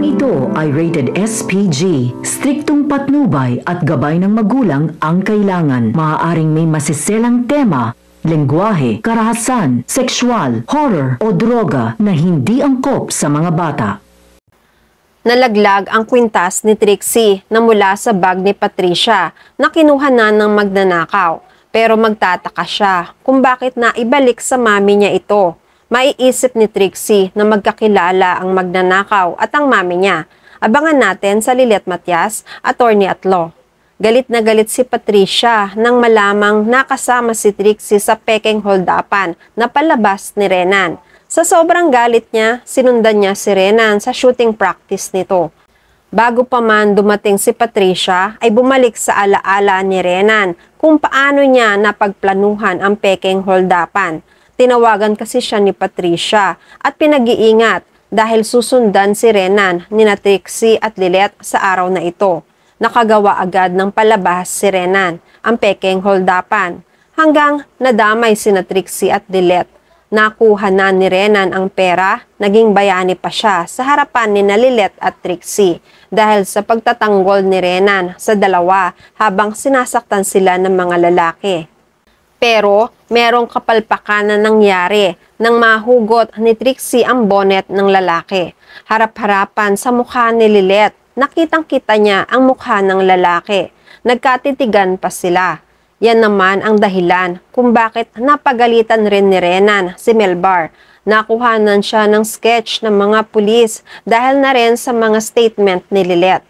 ito ay rated SPG. Striktong patnubay at gabay ng magulang ang kailangan. Maaaring may masiselang tema, lengguwahe, karahasan, sexual, horror o droga na hindi angkop sa mga bata. Nalaglag ang kwintas ni Trixie na mula sa bag ni Patricia na kinuha na ng magnanakaw. Pero magtataka siya kung bakit naibalik sa mami niya ito. Maiisip ni Trixie na magkakilala ang magnanakaw at ang mami niya. Abangan natin sa Lilet Matias, Attorney at Law. Galit na galit si Patricia nang malamang nakasama si Trixie sa pekeng holdapan na palabas ni Renan. Sa sobrang galit niya, sinundan niya si Renan sa shooting practice nito. Bago pa man dumating si Patricia, ay bumalik sa alaala ni Renan kung paano niya napagplanuhan ang pekeng holdapan. Tinawagan kasi siya ni Patricia at pinag-iingat dahil susundan si Renan, nina Trixie at Lilet sa araw na ito. Nakagawa agad ng palabas si Renan, ang pekeng holdapan, hanggang nadamay sina Trixie at Lilet. Nakuha na ni Renan ang pera, naging bayani pa siya sa harapan ni Lilet at Trixie dahil sa pagtatanggol ni Renan sa dalawa habang sinasaktan sila ng mga lalaki. Pero merong kapalpakan na nangyari nang mahugot ni Trixie ang bonnet ng lalaki. Harap-harapan sa mukha ni Lilet, nakitang-kita niya ang mukha ng lalaki. Nagkatitigan pa sila. Yan naman ang dahilan kung bakit napagalitan rin ni Renan si Melbar. Nakuhanan siya ng sketch ng mga pulis dahil na rin sa mga statement ni Lilet.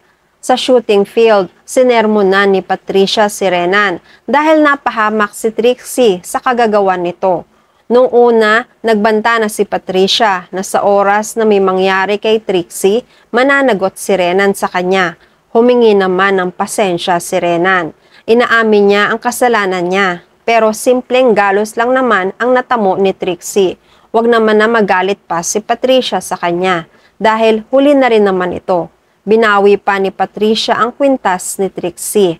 Sa shooting field, sinermonan ni Patricia si Renan dahil napahamak si Trixie sa kagagawan nito. Nung una, nagbanta na si Patricia na sa oras na may mangyari kay Trixie, mananagot si Renan sa kanya. Humingi naman ng pasensya si Renan. Inaamin niya ang kasalanan niya, pero simpleng galos lang naman ang natamo ni Trixie. Wag naman na magalit pa si Patricia sa kanya dahil huli na rin naman ito. Binawi pa ni Patricia ang kwintas ni Trixie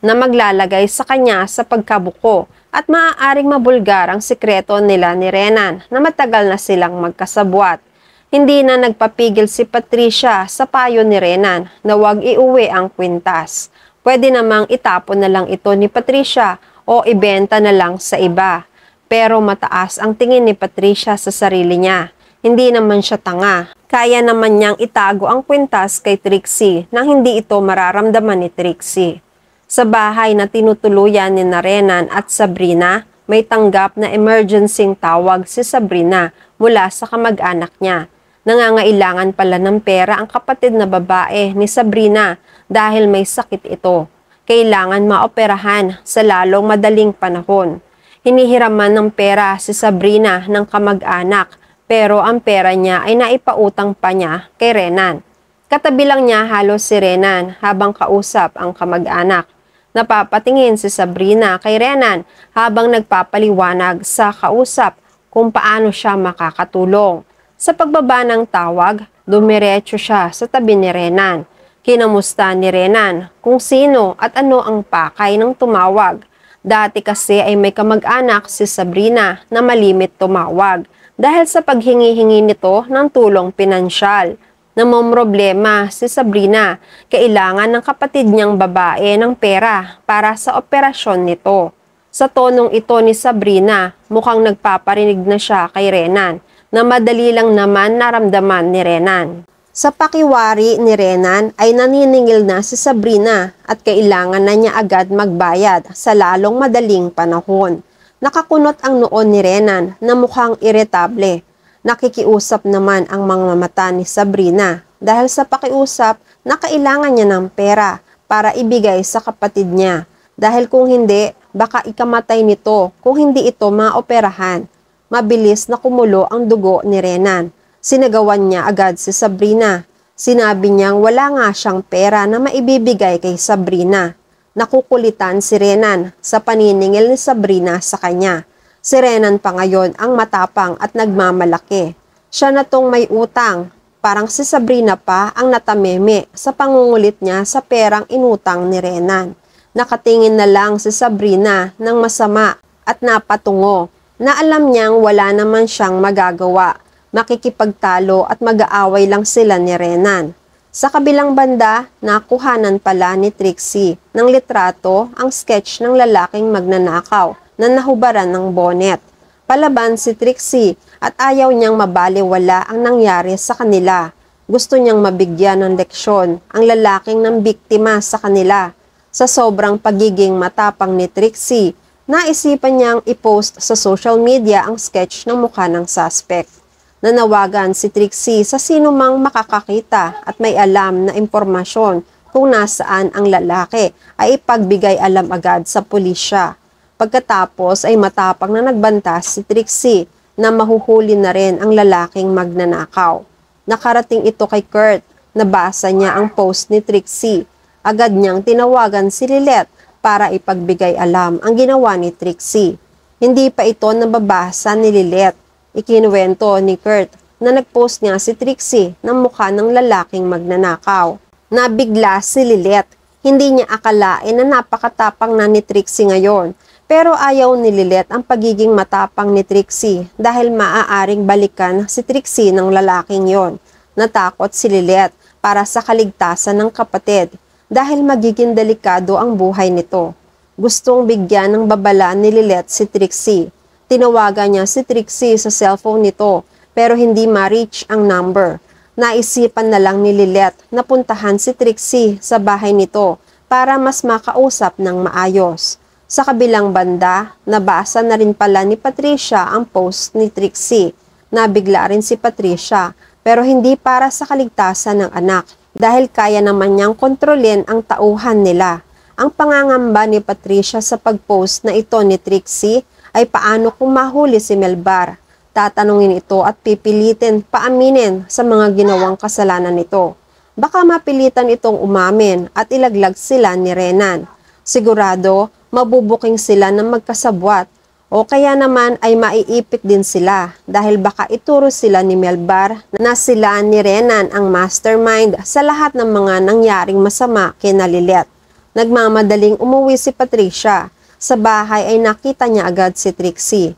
na maglalagay sa kanya sa pagkabuko at maaaring mabulgar ang sikreto nila ni Renan na matagal na silang magkasabwat. Hindi na nagpapigil si Patricia sa payo ni Renan na huwag iuwi ang kwintas. Pwede namang itapon na lang ito ni Patricia o ibenta na lang sa iba. Pero mataas ang tingin ni Patricia sa sarili niya. Hindi naman siya tanga. Kaya naman niyang itago ang kwintas kay Trixie nang hindi ito mararamdaman ni Trixie. Sa bahay na tinutuluyan ni Renan at Sabrina, may tanggap na emergency tawag si Sabrina mula sa kamag-anak niya. Nangangailangan pala ng pera ang kapatid na babae ni Sabrina dahil may sakit ito. Kailangan maoperahan sa lalong madaling panahon. Hinihiraman ng pera si Sabrina ng kamag-anak pero ang pera niya ay naipautang pa niya kay Renan. Katabi lang niya halos si Renan habang kausap ang kamag-anak. Napapatingin si Sabrina kay Renan habang nagpapaliwanag sa kausap kung paano siya makakatulong. Sa pagbaba ng tawag, dumiretso siya sa tabi ni Renan. Kinamusta ni Renan kung sino at ano ang pakay ng tumawag. Dati kasi ay may kamag-anak si Sabrina na malimit tumawag dahil sa paghingi-hingi nito ng tulong pinansyal. Namomroblema si Sabrina, kailangan ng kapatid niyang babae ng pera para sa operasyon nito. Sa tonong ito ni Sabrina, mukhang nagpaparinig na siya kay Renan na madali lang naman naramdaman ni Renan. Sa pakiwari ni Renan ay naniningil na si Sabrina at kailangan na niya agad magbayad sa lalong madaling panahon. Nakakunot ang noon ni Renan na mukhang iritable. Nakikiusap naman ang mga mata ni Sabrina dahil sa pakiusap na kailangan niya ng pera para ibigay sa kapatid niya. Dahil kung hindi, baka ikamatay nito kung hindi ito maoperahan. Mabilis na kumulo ang dugo ni Renan. Sinagawan niya agad si Sabrina. Sinabi niyang wala nga siyang pera na maibibigay kay Sabrina. Nakukulitan si Renan sa paniningil ni Sabrina sa kanya. Si Renan pa ngayon ang matapang at nagmamalaki. Siya na tong may utang. Parang si Sabrina pa ang natameme sa pangungulit niya sa perang inutang ni Renan. Nakatingin na lang si Sabrina ng masama at napatungo na alam niyang wala naman siyang magagawa. Makikipagtalo at mag-aaway lang sila ni Renan. Sa kabilang banda, nakuhanan pala ni Trixie ng litrato ang sketch ng lalaking magnanakaw na nahubaran ng bonnet. Palaban si Trixie at ayaw niyang mabaliwala ang nangyari sa kanila. Gusto niyang mabigyan ng leksyon ang lalaking ng biktima sa kanila. Sa sobrang pagiging matapang ni Trixie, naisipan niyang i-post sa social media ang sketch ng mukha ng suspect. Nanawagan si Trixie sa sino mang makakakita at may alam na impormasyon kung nasaan ang lalaki ay ipagbigay alam agad sa pulisya. Pagkatapos ay matapang na nagbanta si Trixie na mahuhuli na rin ang lalaking magnanakaw. Nakarating ito kay Kurt, nabasa niya ang post ni Trixie. Agad niyang tinawagan si Lilette para ipagbigay alam ang ginawa ni Trixie. Hindi pa ito nababasa ni Lilette. Ikinuwento ni Kurt na nagpost nga si Trixie ng mukha ng lalaking magnanakaw. Nabigla si Lilette. Hindi niya akalain na napakatapang na ni Trixie ngayon. Pero ayaw ni Lilette ang pagiging matapang ni Trixie dahil maaaring balikan si Trixie ng lalaking yon. Natakot si Lilette para sa kaligtasan ng kapatid dahil magiging delikado ang buhay nito. Gustong bigyan ng babala ni Lilette si Trixie. Tinawagan niya si Trixie sa cellphone nito pero hindi ma-reach ang number. Naisipan na lang ni Lilette na puntahan si Trixie sa bahay nito para mas makausap ng maayos. Sa kabilang banda, nabasa na rin pala ni Patricia ang post ni Trixie. Nabigla rin si Patricia pero hindi para sa kaligtasan ng anak dahil kaya naman niyang kontrolin ang tauhan nila. Ang pangangamba ni Patricia sa pag-post na ito ni Trixie ay paano kung mahuli si Melbar. Tatanungin ito at pipilitin paaminin sa mga ginawang kasalanan nito. Baka mapilitan itong umamin at ilaglag sila ni Renan. Sigurado, mabubuking sila ng magkasabwat o kaya naman ay maiipit din sila dahil baka ituro sila ni Melbar na sila ni Renan ang mastermind sa lahat ng mga nangyaring masama kina Lilette. Nagmamadaling umuwi si Patricia. Sa bahay ay nakita niya agad si Trixie.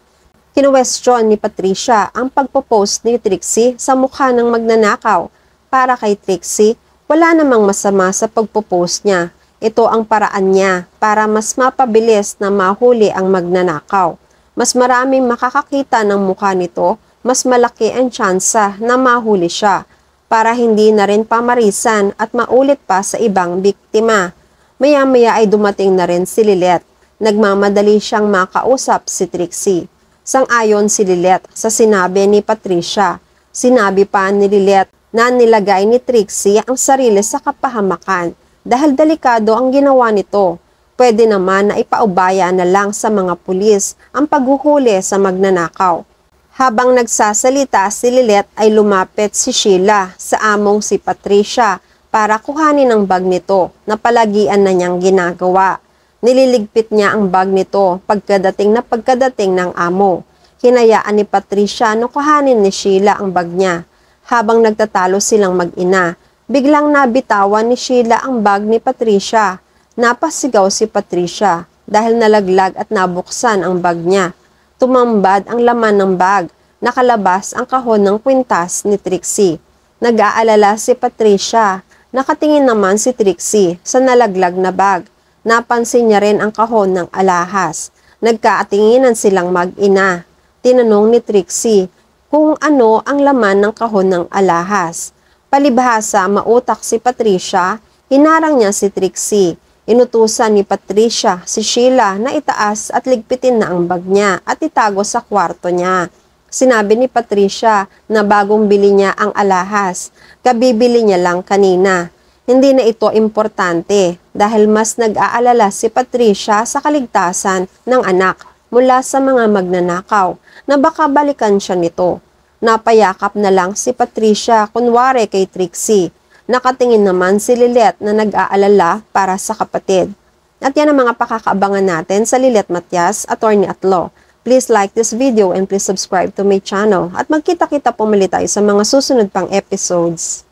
Kinuwestiyon ni Patricia ang pagpo-post ni Trixie sa mukha ng magnanakaw. Para kay Trixie, wala namang masama sa pagpo-post niya. Ito ang paraan niya para mas mapabilis na mahuli ang magnanakaw. Mas maraming makakakita ng mukha nito, mas malaki ang tsansa na mahuli siya para hindi na rin pamarisan at maulit pa sa ibang biktima. Maya-maya ay dumating na rin si Lilette. Nagmamadali siyang makausap si Trixie. Sang-ayon si Lilette sa sinabi ni Patricia. Sinabi pa ni Lilette na nilagay ni Trixie ang sarili sa kapahamakan dahil delikado ang ginawa nito. Pwede naman na ipaubaya na lang sa mga pulis ang paghuhuli sa magnanakaw. Habang nagsasalita si Lilette ay lumapit si Sheila sa among si Patricia para kuhanin ang bag nito na palagian na niyang ginagawa. Nililigpit niya ang bag nito pagkadating ng amo. Hinayaan ni Patricia na kuhanin ni Sheila ang bag niya. Habang nagtatalo silang mag-ina, biglang nabitawan ni Sheila ang bag ni Patricia. Napasigaw si Patricia dahil nalaglag at nabuksan ang bag niya. Tumambad ang laman ng bag. Nakalabas ang kahon ng kwintas ni Trixie. Nag-aalala si Patricia. Nakatingin naman si Trixie sa nalaglag na bag. Napansin niya rin ang kahon ng alahas. Nagkaatinginan silang mag-ina. Tinanong ni Trixie kung ano ang laman ng kahon ng alahas. Palibhasa, mautak si Patricia, hinarang niya si Trixie. Inutusan ni Patricia si Sheila na itaas at ligpitin na ang bag niya at itago sa kwarto niya. Sinabi ni Patricia na bagong bili niya ang alahas, kabibili niya lang kanina. Hindi na ito importante dahil mas nag-aalala si Patricia sa kaligtasan ng anak mula sa mga magnanakaw na baka balikan siya nito. Napayakap na lang si Patricia kunwari kay Trixie. Nakatingin naman si Lilette na nag-aalala para sa kapatid. At yan ang mga pakakaabangan natin sa Lilette Matias, Attorney at Law. Please like this video and please subscribe to my channel at magkita-kita po muli tayo sa mga susunod pang episodes.